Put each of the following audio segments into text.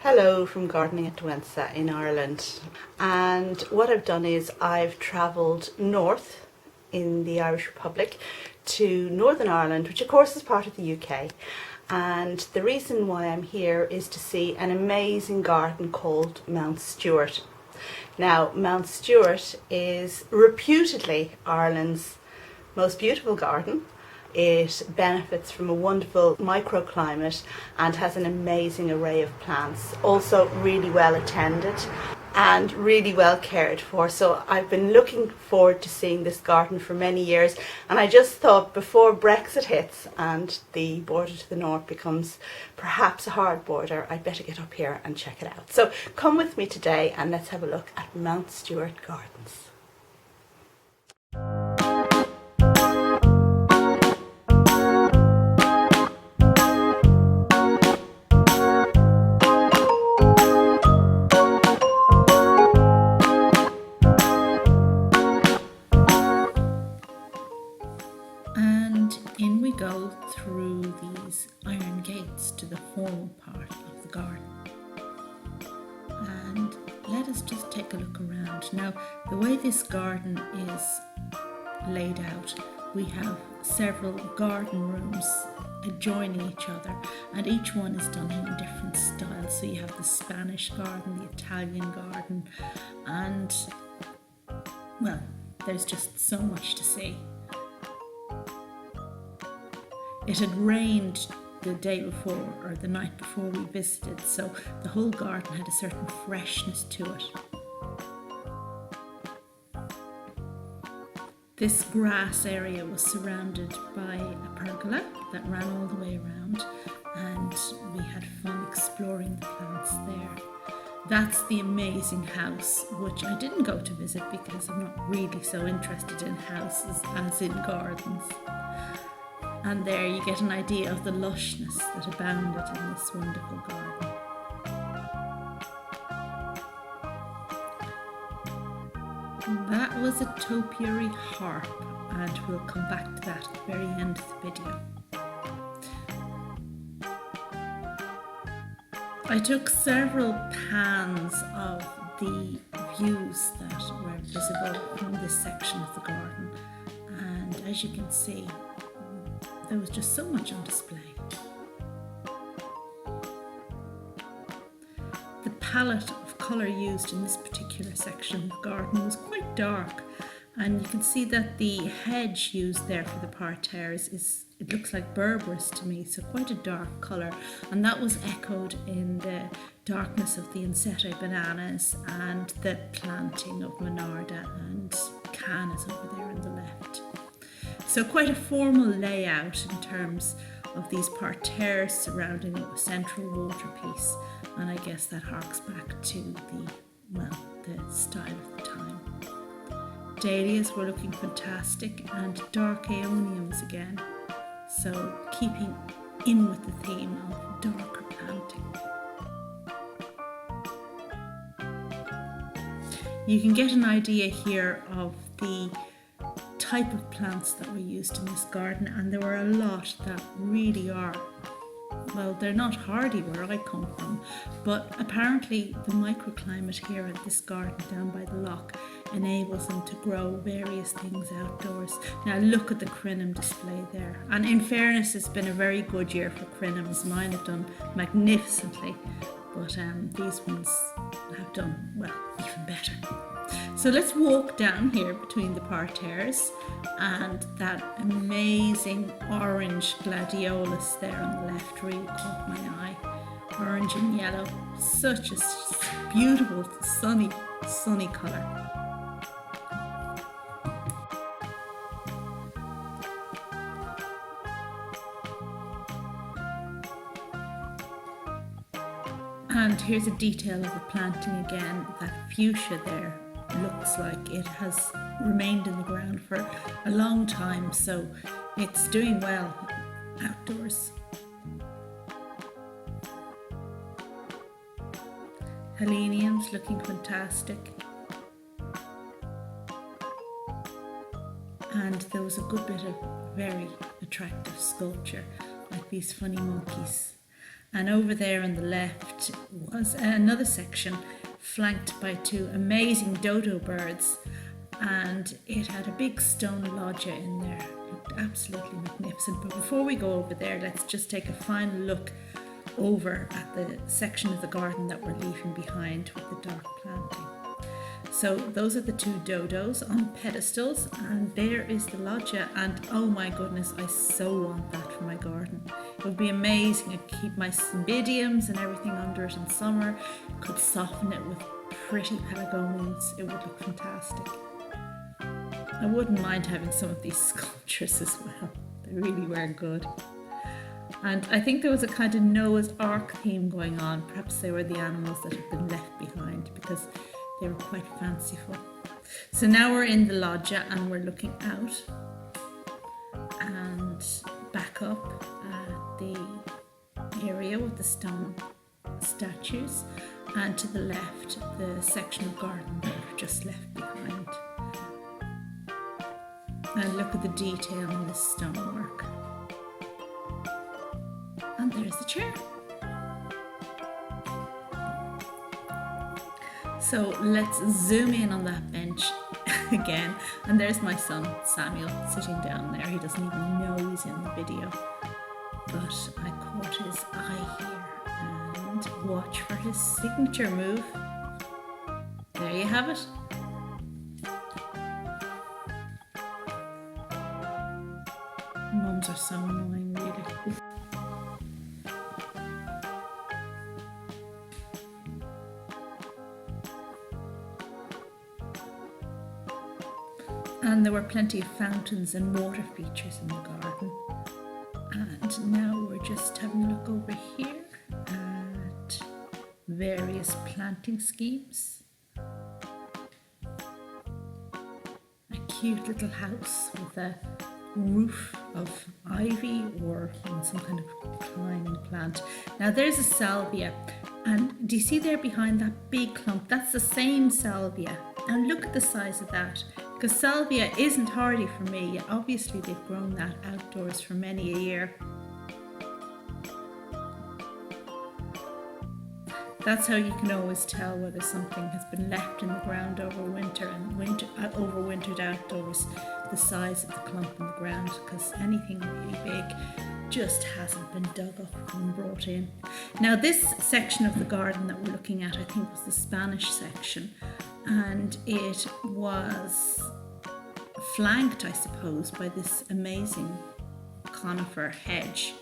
Hello from Gardening at Douentza in Ireland. And what I've done is I've travelled north in the Irish Republic to Northern Ireland, which of course is part of the UK. And the reason why I'm here is to see an amazing garden called Mount Stewart. Now, Mount Stewart is reputedly Ireland's most beautiful garden. It benefits from a wonderful microclimate and has an amazing array of plants. Also really well attended and really well cared for. So I've been looking forward to seeing this garden for many years, and I just thought before Brexit hits and the border to the north becomes perhaps a hard border, I'd better get up here and check it out. So come with me today and let's have a look at Mount Stewart Gardens. In we go through these iron gates to the formal part of the garden. And let us just take a look around. Now, the way this garden is laid out, we have several garden rooms adjoining each other, and each one is done in a different style. So you have the Spanish garden, the Italian garden, and well, there's just so much to see. It had rained the day before or the night before we visited, so the whole garden had a certain freshness to it. This grass area was surrounded by a pergola that ran all the way around, and we had fun exploring the plants there. That's the amazing house, which I didn't go to visit because I'm not really so interested in houses as in gardens. And there you get an idea of the lushness that abounded in this wonderful garden. That was a topiary harp, and we'll come back to that at the very end of the video. I took several pans of the views that were visible from this section of the garden, and as you can see, there was just so much on display. The palette of colour used in this particular section of the garden was quite dark, and you can see that the hedge used there for the parterres it looks like berberis to me, so quite a dark colour, and that was echoed in the darkness of the Insete bananas and the planting of Monarda and Canas over there on the left. So quite a formal layout in terms of these parterres surrounding a central water piece, and I guess that harks back to the style of the time. Dahlias were looking fantastic, and dark aeoniums again, so keeping in with the theme of darker planting. You can get an idea here of the type of plants that were used in this garden, and there were a lot that really are, well, they're not hardy where I come from, but apparently the microclimate here at this garden down by the loch enables them to grow various things outdoors. Now look at the crinum display there, and in fairness it's been a very good year for crinums. Mine have done magnificently, but these ones have done, well, even better. So let's walk down here between the parterres, and that amazing orange gladiolus there on the left really caught my eye. Orange and yellow, such a beautiful sunny colour. And here's a detail of the planting again. That fuchsia there looks like it has remained in the ground for a long time, so it's doing well outdoors. Heleniums looking fantastic. And there was a good bit of very attractive sculpture, like these funny monkeys. And over there on the left was another section flanked by two amazing dodo birds, and it had a big stone loggia in there. It looked absolutely magnificent. But before we go over there, let's just take a final look over at the section of the garden that we're leaving behind with the dark planting. So those are the two dodos on pedestals, and there is the loggia, and oh my goodness, I so want that for my garden. It would be amazing. I'd keep my cymbidiums and everything under it in summer, could soften it with pretty pelargoniums. It would look fantastic. I wouldn't mind having some of these sculptures as well. They really were good. And I think there was a kind of Noah's Ark theme going on. Perhaps they were the animals that had been left behind because they were quite fanciful. So now we're in the loggia and we're looking out and back up at the area with the stone statues, and to the left the section of garden that we've just left behind. And look at the detail in this stonework. And there's the chair. So let's zoom in on that bench again. And there's my son Samuel sitting down there. He doesn't even know he's in the video. But I caught his eye here, and watch for his signature move. There you have it. Mums are so annoying, really. And there were plenty of fountains and water features in the garden. And now we're just having a look over here at various planting schemes. A cute little house with a roof of ivy or some kind of climbing plant. Now there's a salvia, and do you see there behind that big clump? That's the same salvia. And look at the size of that, because salvia isn't hardy for me. Obviously they've grown that outdoors for many a year. That's how you can always tell whether something has been left in the ground over winter and overwintered outdoors, the size of the clump in the ground, because anything really big just hasn't been dug up and brought in. Now this section of the garden that we're looking at, I think was the Spanish section, and it was flanked, I suppose, by this amazing conifer hedge,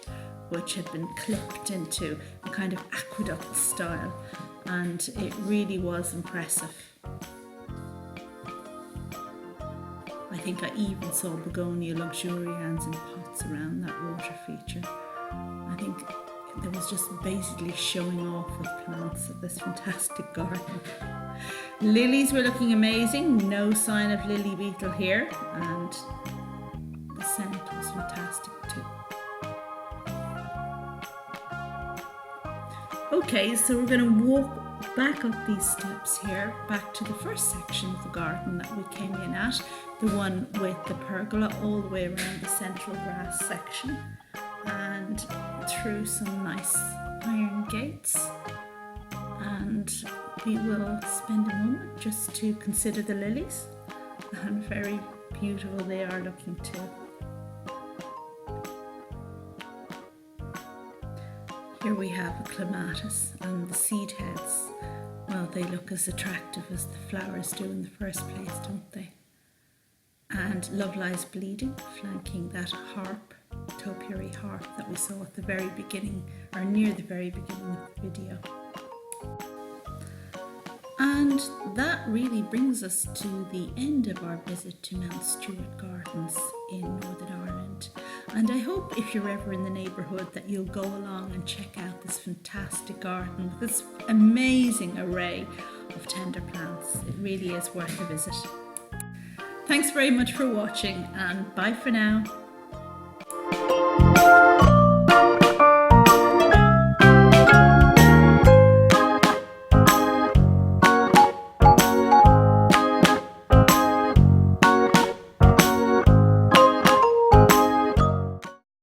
which had been clipped into a kind of aqueduct style, and it really was impressive. I think I even saw begonia luxurians in pots around that water feature. I think there was just basically showing off with plants of this fantastic garden. Lilies were looking amazing, no sign of lily beetle here, and the scent was fantastic too. Okay, so we're going to walk back up these steps here, back to the first section of the garden that we came in at, the one with the pergola all the way around the central grass section, and through some nice iron gates. And we will spend a moment just to consider the lilies, and very beautiful they are looking too. Here we have a clematis, and the seed heads, well, they look as attractive as the flowers do in the first place, don't they? And Love Lies Bleeding, flanking that harp, topiary harp that we saw at the very beginning, or near the very beginning of the video. And that really brings us to the end of our visit to Mount Stewart Gardens in Northern Ireland. And I hope if you're ever in the neighbourhood that you'll go along and check out this fantastic garden with this amazing array of tender plants. It really is worth a visit. Thanks very much for watching, and bye for now.